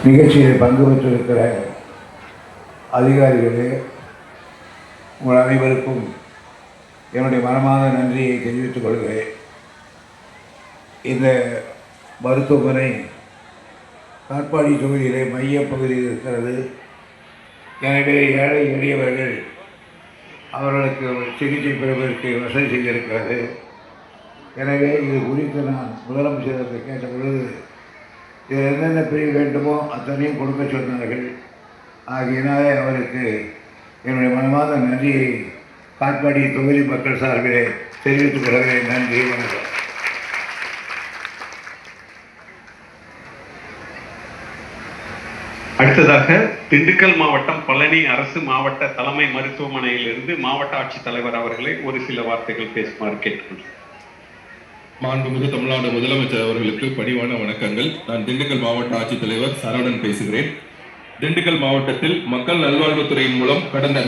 நிகழ்ச்சியில் பங்கு பெற்றிருக்கிற அதிகாரிகளே, உங்கள் அனைவருக்கும் என்னுடைய மனமார்ந்த நன்றியை தெரிவித்துக் கொள்கிறேன். இந்த மருத்துவமனை காட்பாடி தொகுதியிலே மையப்பகுதியில் இருக்கிறது. எனவே ஏழை எளியவர்கள் அவர்களுக்கு சிகிச்சை பெறுவதற்கு வசதி செய்திருக்கிறது. எனவே இது குறித்து நான் முதலமைச்சருக்கு கேட்ட பொழுது இதில் என்னென்ன பிரிவு வேண்டுமோ அத்தனையும் கொடுக்க சொன்னார்கள். ஆகியனாலே அவருக்கு என்னுடைய மனமார்ந்த நன்றியை காட்பாடி தொகுதி மக்கள் சார்பிலே தெரிவித்துக் கொள்கிறேன். நன்றி, வணக்கம். அடுத்ததாக திண்டுக்கல் மாவட்டம் பழனி அரசு மாவட்ட தலைமை மருத்துவமனையிலிருந்து மாவட்ட ஆட்சித்தலைவர் அவர்களை ஒரு சில வார்த்தைகள் பேசுமாறு கேட்டுக்கொள்கிறேன். மாண்புமிகு தமிழ்நாடு முதலமைச்சர் அவர்களுக்கு பணிவான வணக்கங்கள். நான் திண்டுக்கல் மாவட்ட ஆட்சித்தலைவர் சரவணன் பேசுகிறேன். திண்டுக்கல் மாவட்டத்தில் மக்கள் நல்வாழ்வுத்துறையின் மூலம் கடந்த